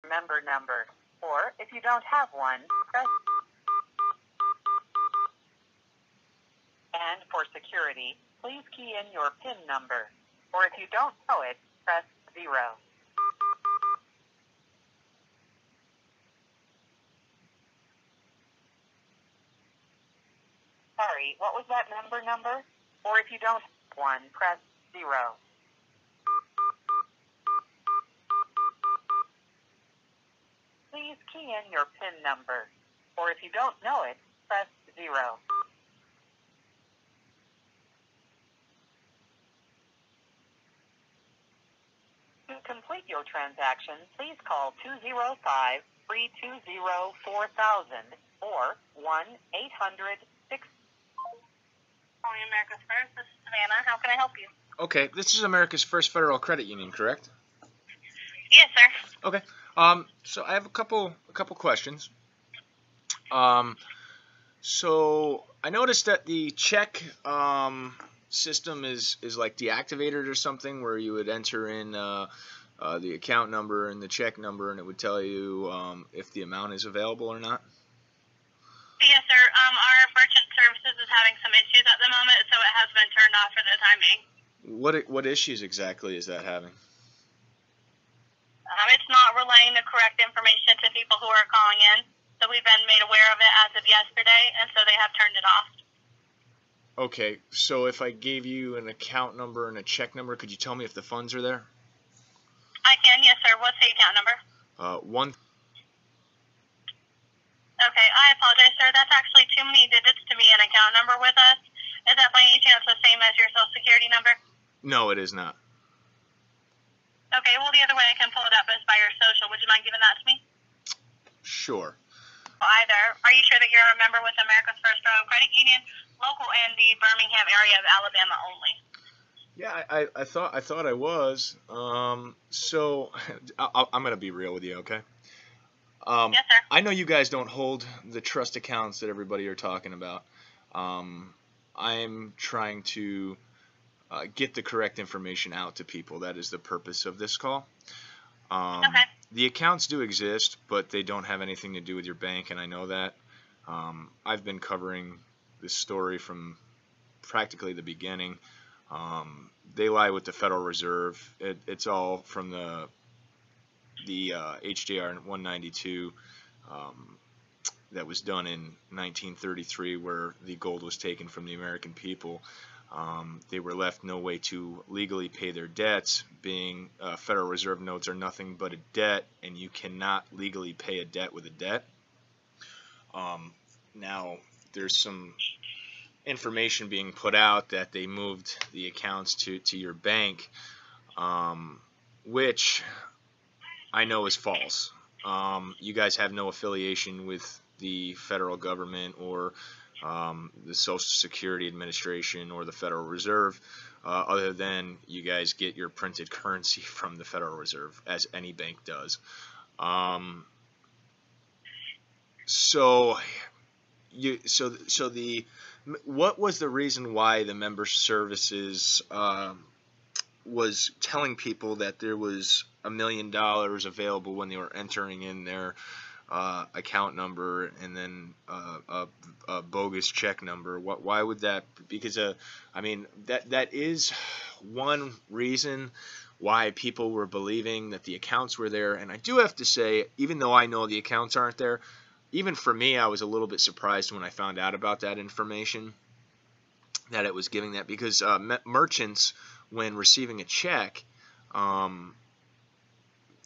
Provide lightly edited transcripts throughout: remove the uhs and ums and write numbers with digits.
member number. Or, if you don't have one, press... And for security, please key in your PIN number. Or if you don't know it, press 0. Sorry, what was that member number? Or if you don't have one, press 0. Please key in your PIN number. Or if you don't know it, press 0. To complete your transaction, please call 205-320-4000 or 1-800-6... Calling America's First, this is Savannah. How can I help you? Okay, this is America's First Federal Credit Union, correct? Yes, sir. Okay. So I have a couple questions. So I noticed that the check system is like deactivated or something, where you would enter in the account number and the check number, and it would tell you if the amount is available or not. Yes, sir. Our merchant services is having some issues at the moment, so it has been turned off for the time being. What issues exactly is that having? It's not relaying the correct information to people who are calling in, so we've been made aware of it as of yesterday, and so they have turned it off. Okay, so if I gave you an account number and a check number, could you tell me if the funds are there? I can, yes, sir. What's the account number? Okay, I apologize, sir. That's actually too many digits to be an account number with us. Is that by any chance the same as your Social Security number? No, it is not. Okay, well, the other way I can pull it up is by your social. Would you mind giving that to me? Sure. Hi there. Are you sure that you're a member with America's First Federal Credit Union, local and the Birmingham area of Alabama only? Yeah, I thought I was. So I'm gonna be real with you, okay? Yes, sir. I know you guys don't hold the trust accounts that everybody are talking about. I'm trying to get the correct information out to people. That is the purpose of this call. Okay. The accounts do exist, but they don't have anything to do with your bank, and I know that. I've been covering this story from practically the beginning. They lie with the Federal Reserve. It's all from the HJR 192 that was done in 1933, where the gold was taken from the American people. They were left no way to legally pay their debts, being Federal Reserve notes are nothing but a debt, and you cannot legally pay a debt with a debt. Now, there's some information being put out that they moved the accounts to your bank, which I know is false. You guys have no affiliation with the federal government or the Social Security Administration or the Federal Reserve, other than you guys get your printed currency from the Federal Reserve, as any bank does. What was the reason why the member services was telling people that there was $1 million available when they were entering in their account number and then a bogus check number? Why would that? Because I mean, that is one reason why people were believing that the accounts were there. And I do have to say, even though I know the accounts aren't there, even for me, I was a little bit surprised when I found out about that information, that it was giving that, because merchants, when receiving a check,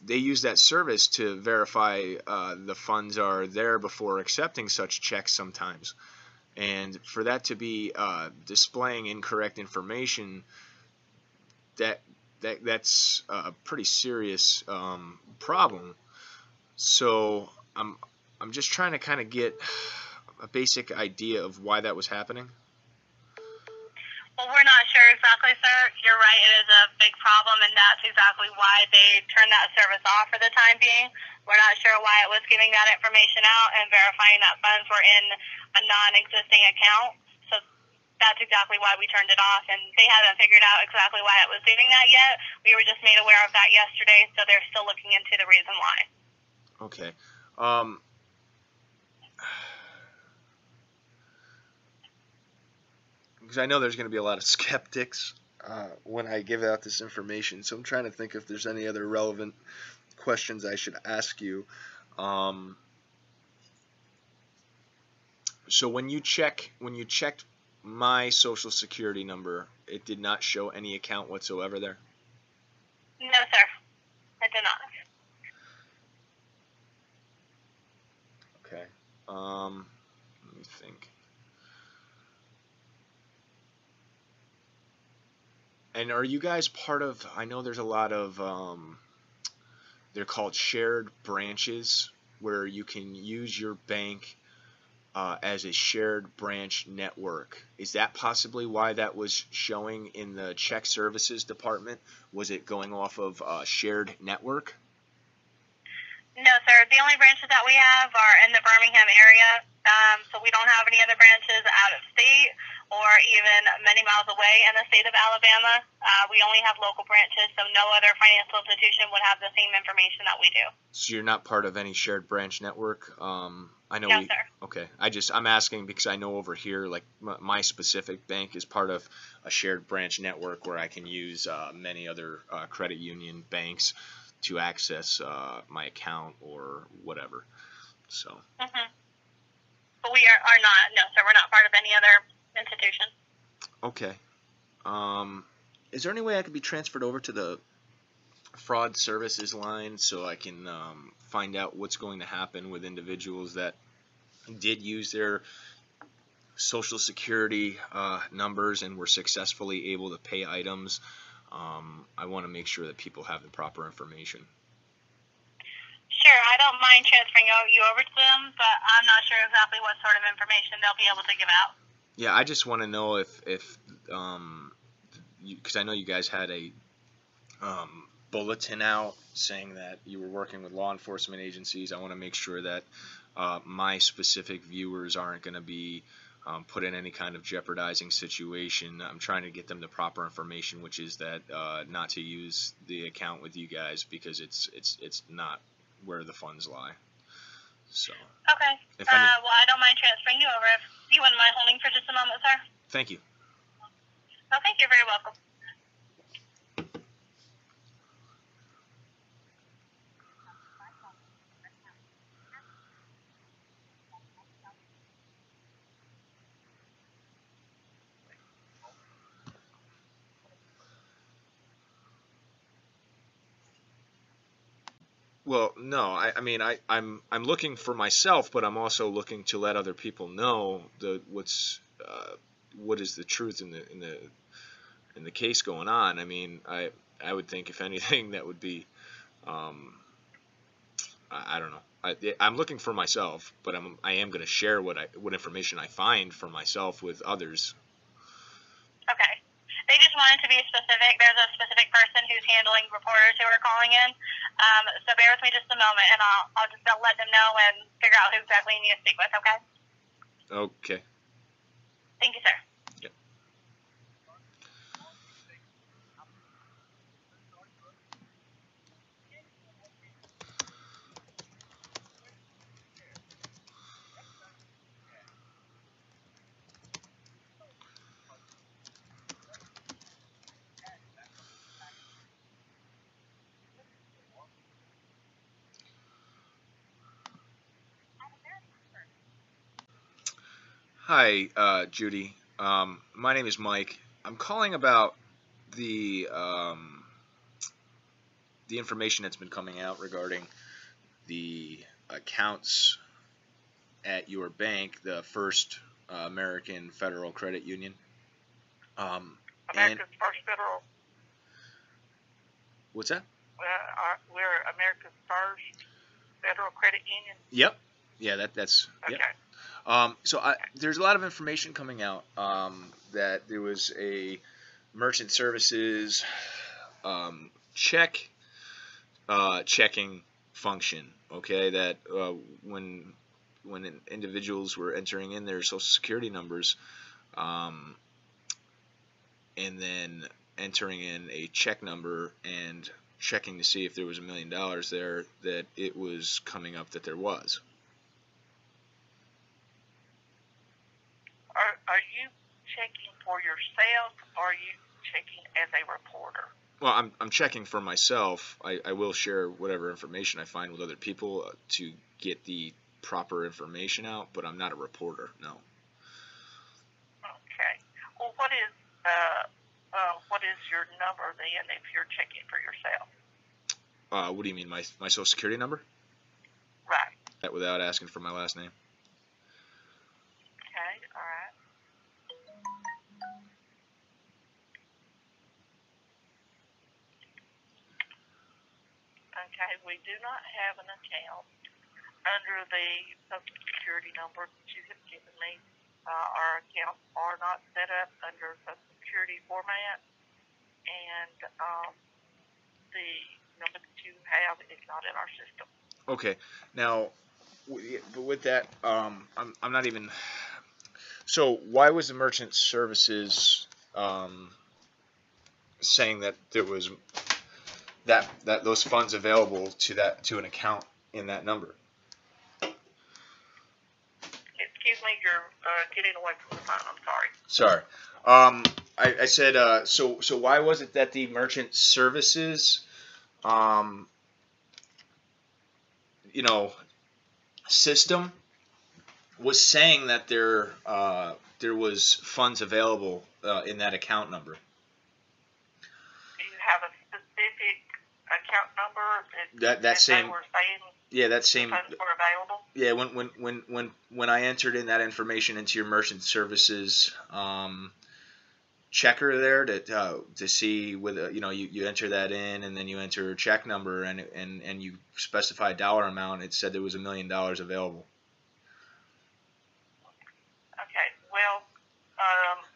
they use that service to verify the funds are there before accepting such checks sometimes. And for that to be displaying incorrect information, that's a pretty serious problem. So I'm just trying to kind of get a basic idea of why that was happening. Well, we're not sure exactly, sir. You're right, it is a big problem, and that's exactly why they turned that service off for the time being. We're not sure why it was giving that information out and verifying that funds were in a non-existing account. So that's exactly why we turned it off, and they haven't figured out exactly why it was doing that yet. We were just made aware of that yesterday, so they're still looking into the reason why. Okay. Because I know there's going to be a lot of skeptics when I give out this information, so I'm trying to think if there's any other relevant questions I should ask you. Um, so when you checked my social security number, it did not show any account whatsoever there. No, sir. I did not. Okay. Let me think. And are you guys part of? I know there's a lot of they're called shared branches where you can use your bank as a shared branch network. Is that possibly why that was showing in the check services department? Was it going off of a shared network? No, sir. The only branches that we have are in the Birmingham area, so we don't have any other branches out of state or even many miles away in the state of Alabama. We only have local branches, so no other financial institution would have the same information that we do. So you're not part of any shared branch network? I know No, we. sir. Okay. I'm asking because I know over here, like my specific bank is part of a shared branch network where I can use many other credit union banks to access my account or whatever. So. Mm-hmm. But we are not. No, sir. We're not part of any other institution. Okay. Is there any way I could be transferred over to the fraud services line so I can find out what's going to happen with individuals that did use their social security numbers and were successfully able to pay items? I want to make sure that people have the proper information. Sure, I don't mind transferring you over to them, but I'm not sure exactly what sort of information they'll be able to give out. Yeah, I just want to know if because I know you guys had a bulletin out saying that you were working with law enforcement agencies. I want to make sure that my specific viewers aren't going to be put in any kind of jeopardizing situation. I'm trying to get them the proper information, which is that not to use the account with you guys because it's not where the funds lie. So. Okay. Well, I don't mind transferring you over. If you wouldn't mind holding for just a moment, sir. Thank you. Oh, thank you. You're very welcome. Well, no, I mean I'm looking for myself, but I'm also looking to let other people know what is the truth in the case going on. I mean, I would think if anything that would be I don't know. I'm looking for myself, but I am going to share what information I find for myself with others. Okay. They just wanted to be specific. There's a specific person who's handling reporters who are calling in. So bear with me just a moment, and I'll just let them know and figure out who exactly you need to speak with, okay? Okay. Thank you, sir. Yep. Hi, Judy. My name is Mike. I'm calling about the information that's been coming out regarding the accounts at your bank, the First American Federal Credit Union. America's First Federal. What's that? We're America's First Federal Credit Union. Yep. Yeah, that's. Okay. Yep. So there's a lot of information coming out that there was a merchant services checking function. Okay, that when individuals were entering in their social security numbers, and then entering in a check number and checking to see if there was $1 million there, that it was coming up that there was. Are you checking for yourself, or are you checking as a reporter? Well, I'm checking for myself. I will share whatever information I find with other people to get the proper information out, but I'm not a reporter, no. Okay. Well, what is your number then if you're checking for yourself? What do you mean, my Social Security number? Right. That without asking for my last name? Okay. All right. Okay. We do not have an account under the Social Security number that you have given me. Our accounts are not set up under Social Security format, and the number that you have is not in our system. Okay. Now, but with that, I'm not even. So why was the merchant services saying that there was that those funds available to an account in that number? Excuse me, you're getting away from the phone. I'm sorry. Sorry. I said, so why was it that the merchant services, system was saying that there was funds available in that account number? Do you have a specific account number That same. they were saying? Yeah, that same. Funds were available. Yeah, when I entered in that information into your merchant services checker there to see whether you enter that in, and then you enter a check number and you specify a dollar amount. It said there was $1 million available. Okay. Well,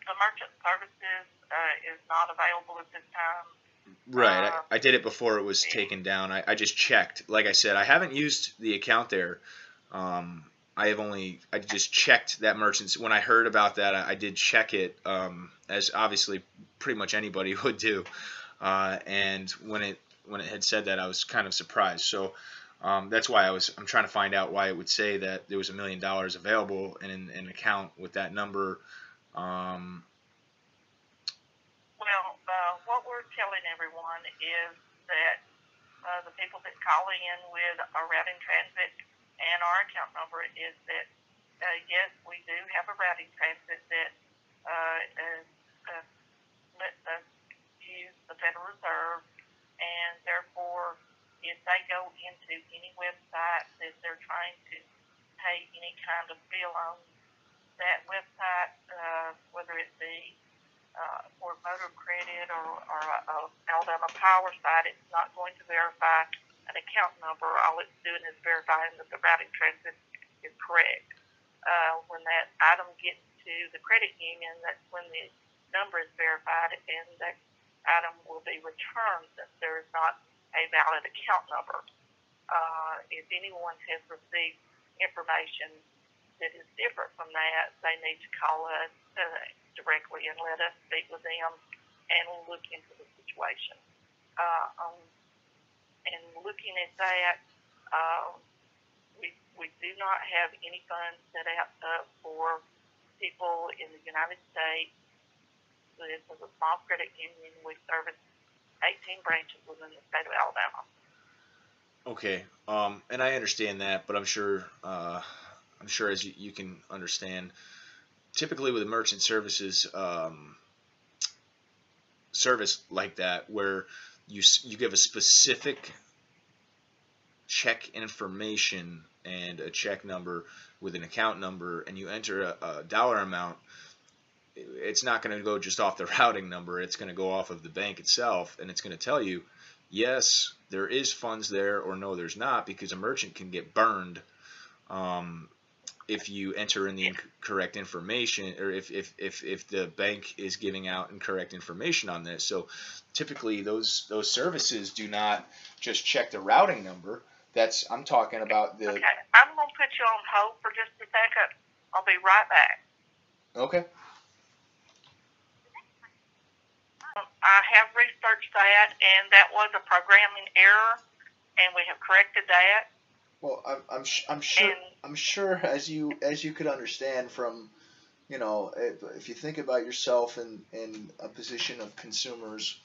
the merchant services is not available at this time. Right. I did it before it was taken down. I just checked. Like I said, I haven't used the account there. I just checked that merchant's. When I heard about that, I did check it, as obviously pretty much anybody would do. And when it had said that, I was kind of surprised. So that's why I'm trying to find out why it would say that there was $1 million available in an account with that number. What we're telling everyone is that the people that call in with our routing transit and our account number is that, yes, we do have a routing transit that lets us use the Federal Reserve, and therefore, if they go into any website that they're trying to pay any kind of bill on that website, whether it be for motor credit or Alabama Power site, it's not going to verify an account number. All it's doing is verifying that the routing transit is correct. When that item gets to the credit union, that's when the number is verified, and that item will be returned since there is not a valid account number. If anyone has received information that is different from that, they need to call us directly and let us speak with them and look into the situation. And looking at that, we do not have any funds set out for people in the United States. This is a small credit union. We service 18 branches within the state of Alabama. Okay, and I understand that, but I'm sure as you can understand, typically with a merchant services service like that, where you give a specific check information and a check number with an account number, and you enter a dollar amount, it's not going to go just off the routing number. It's going to go off of the bank itself, and it's going to tell you, yes, there is funds there, or no, there's not, because a merchant can get burned if you enter in the incorrect information, or if the bank is giving out incorrect information on this. So typically those services do not just check the routing number. I'm talking about the. Okay, I'm going to put you on hold for just a second. I'll be right back. Okay. I have researched that, and that was a programming error, and we have corrected that. Well, I'm sure And I'm sure as you could understand from, you know, if you think about yourself in a position of consumers,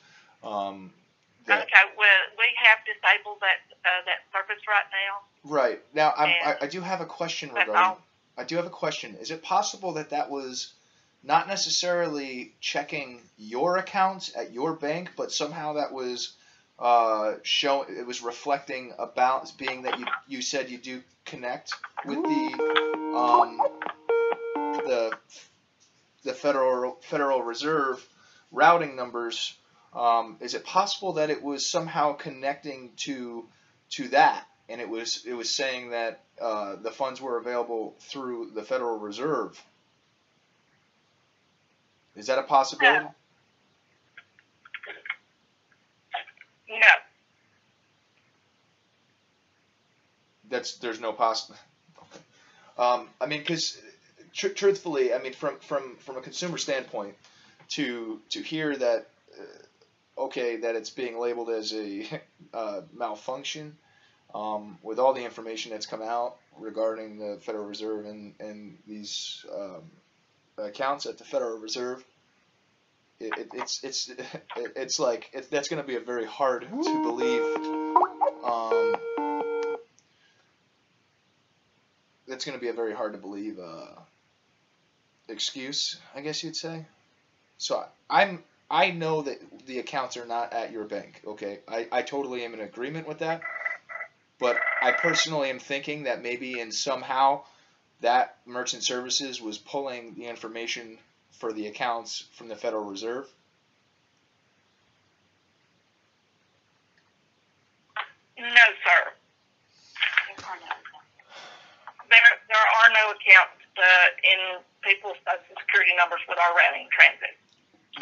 that okay, we have disabled that service right now. right now And I do have a question that's regarding. all. I do have a question. Is it possible that that was not necessarily checking your accounts at your bank, but somehow that was it was reflecting about being that you said you do connect with the the Federal Reserve routing numbers. Is it possible that it was somehow connecting to that, and it was saying that the funds were available through the Federal Reserve? Is that a possibility? No. There's no possible. Okay. I mean, because truthfully, I mean, from a consumer standpoint, to hear that, okay, that it's being labeled as a malfunction, with all the information that's come out regarding the Federal Reserve and these accounts at the Federal Reserve, it's like that's going to be a very hard to believe. That's going to be a very hard to believe excuse, I guess you'd say. So I know that the accounts are not at your bank. Okay, I totally am in agreement with that. But I personally am thinking that maybe in somehow that merchant services was pulling the information for the accounts from the Federal Reserve. No, sir. There are no accounts in people's Social Security numbers with our routing transit.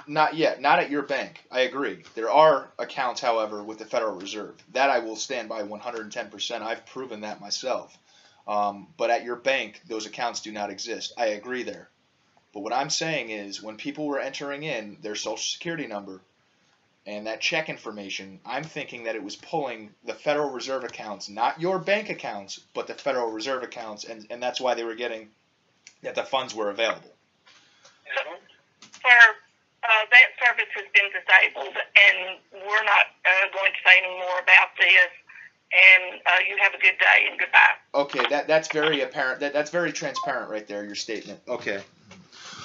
Not yet. Not at your bank. I agree. There are accounts, however, with the Federal Reserve. That I will stand by 110%. I've proven that myself. But at your bank, those accounts do not exist. I agree there. But what I'm saying is when people were entering in their Social Security number and that check information, I'm thinking that it was pulling the Federal Reserve accounts, not your bank accounts, but the Federal Reserve accounts, and that's why they were getting that the funds were available. Sir, that service has been disabled, and we're not going to say any more about this. And you have a good day and goodbye. Okay, that's very apparent. That's very transparent right there, your statement. Okay.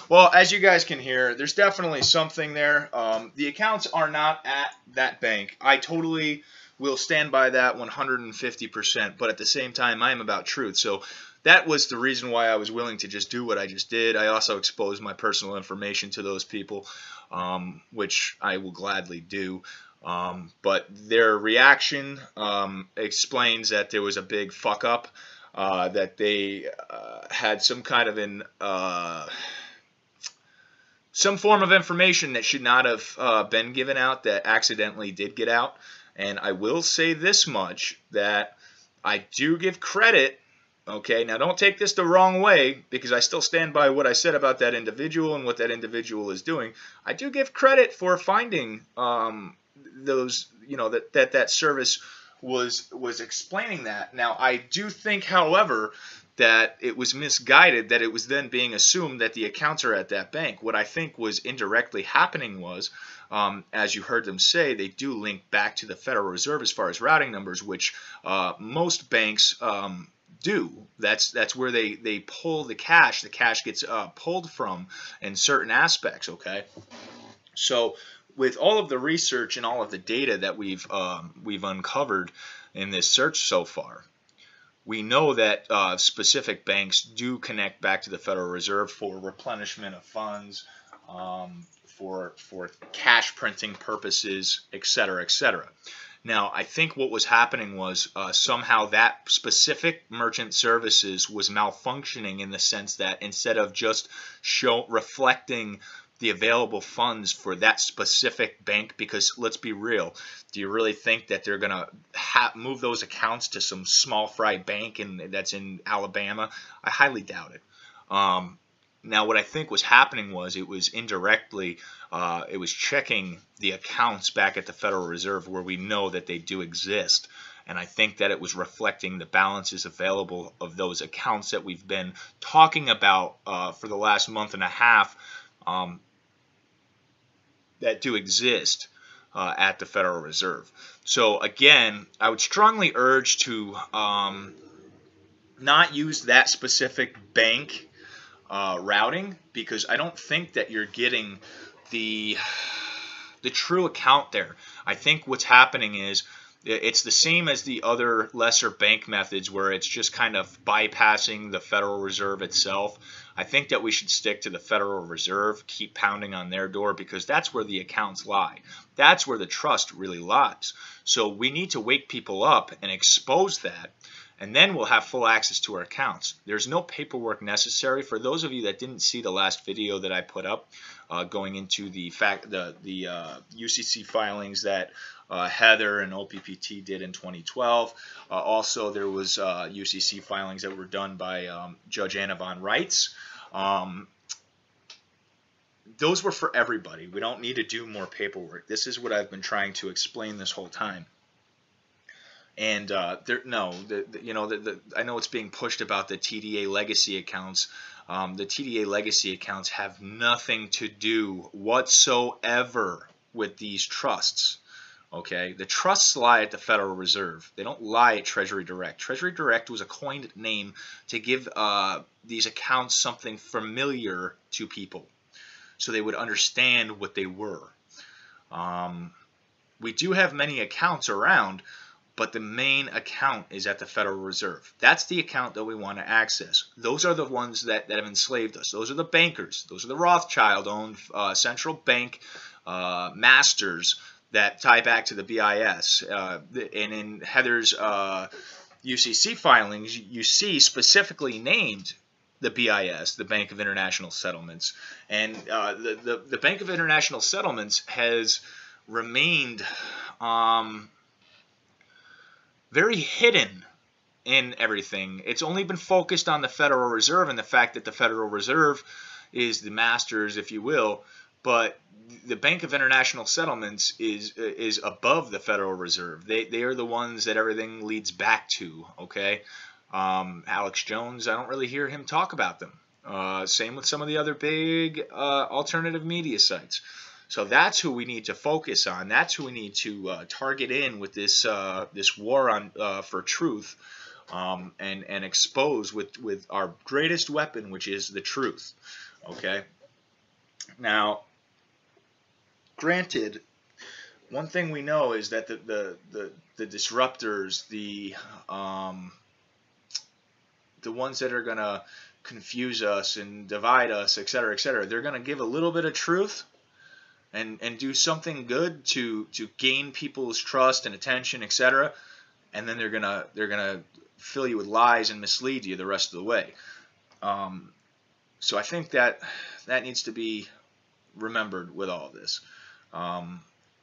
Well, as you guys can hear, there's definitely something there. The accounts are not at that bank. I totally will stand by that 150%, but at the same time, I am about truth. So that was the reason why I was willing to just do what I just did. I also exposed my personal information to those people, which I will gladly do. But their reaction explains that there was a big fuck up, that they had some kind of some form of information that should not have been given out that accidentally did get out. And I will say this much, that I do give credit. Okay, now don't take this the wrong way, because I still stand by what I said about that individual and what that individual is doing. I do give credit for finding those, that service was explaining that. Now, I do think, however, that it was misguided, that it was then being assumed that the accounts are at that bank. What I think was indirectly happening was, as you heard them say, they do link back to the Federal Reserve as far as routing numbers, which most banks do. That's where they pull the cash. The cash gets pulled from in certain aspects, okay? So with all of the research and all of the data that we've uncovered in this search so far, we know that specific banks do connect back to the Federal Reserve for replenishment of funds, for cash printing purposes, etc., etc. Now, I think what was happening was somehow that specific merchant services was malfunctioning in the sense that instead of just reflecting the available funds for that specific bank, because let's be real, do you really think that they're going to move those accounts to some small fry bank that's in Alabama? I highly doubt it. Now, what I think was happening was it was indirectly, it was checking the accounts back at the Federal Reserve where we know that they do exist. And I think that it was reflecting the balances available of those accounts that we've been talking about for the last month and a half that do exist at the Federal Reserve. So again, I would strongly urge to not use that specific bank routing, because I don't think that you're getting the true account there. I think what's happening is it's the same as the other lesser bank methods where it's just kind of bypassing the Federal Reserve itself. I think that we should stick to the Federal Reserve, keep pounding on their door, because that's where the accounts lie. That's where the trust really lies. So we need to wake people up and expose that, and then we'll have full access to our accounts. There's no paperwork necessary. For those of you that didn't see the last video that I put up going into the UCC filings that Heather and OPPT did in 2012. Also, there was UCC filings that were done by Judge Anna von Reitz. Those were for everybody. We don't need to do more paperwork. This is what I've been trying to explain this whole time. And I know it's being pushed about the TDA legacy accounts. The TDA legacy accounts have nothing to do whatsoever with these trusts. Okay, the trusts lie at the Federal Reserve. They don't lie at Treasury Direct. Treasury Direct was a coined name to give these accounts something familiar to people, so they would understand what they were. We do have many accounts around, but the main account is at the Federal Reserve. That's the account that we want to access. Those are the ones that have enslaved us. Those are the bankers. Those are the Rothschild-owned central bank masters that tie back to the BIS. And in Heather's UCC filings, you see specifically named the BIS, the Bank of International Settlements. And the Bank of International Settlements has remained very hidden in everything. It's only been focused on the Federal Reserve and the fact that the Federal Reserve is the masters, if you will, but the Bank of International Settlements is above the Federal Reserve. They are the ones that everything leads back to, okay? Alex Jones, I don't really hear him talk about them. Same with some of the other big alternative media sites. So that's who we need to focus on. That's who we need to target in with this this war on for truth, and expose with our greatest weapon, which is the truth. Okay. Now, granted, one thing we know is that the disruptors, the ones that are gonna confuse us and divide us, etc., they're gonna give a little bit of truth and do something good to gain people's trust and attention, etc., and then they're gonna fill you with lies and mislead you the rest of the way. So I think that needs to be remembered with all of this.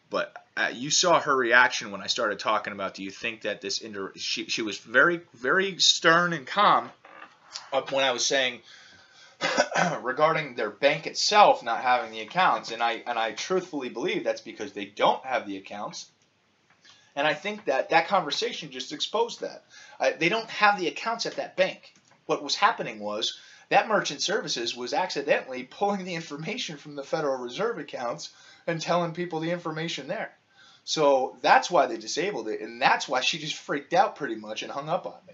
But you saw her reaction when I started talking about, do you think that this she was very, very stern and calm when I was saying regarding their bank itself not having the accounts, and I truthfully believe that's because they don't have the accounts. And I think that conversation just exposed that. They don't have the accounts at that bank. What was happening was that Merchant Services was accidentally pulling the information from the Federal Reserve accounts and telling people the information there. So that's why they disabled it, and that's why she just freaked out pretty much and hung up on me.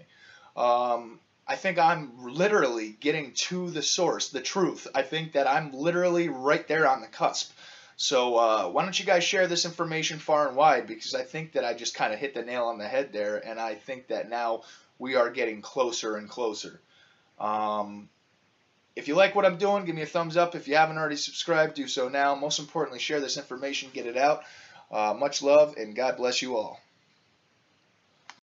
I think I'm literally getting to the source, the truth. I think that I'm literally right there on the cusp. So why don't you guys share this information far and wide, because I think that I just kind of hit the nail on the head there, and I think that now we are getting closer and closer. If you like what I'm doing, give me a thumbs up. If you haven't already subscribed, do so now. Most importantly, share this information, get it out. Much love, and God bless you all.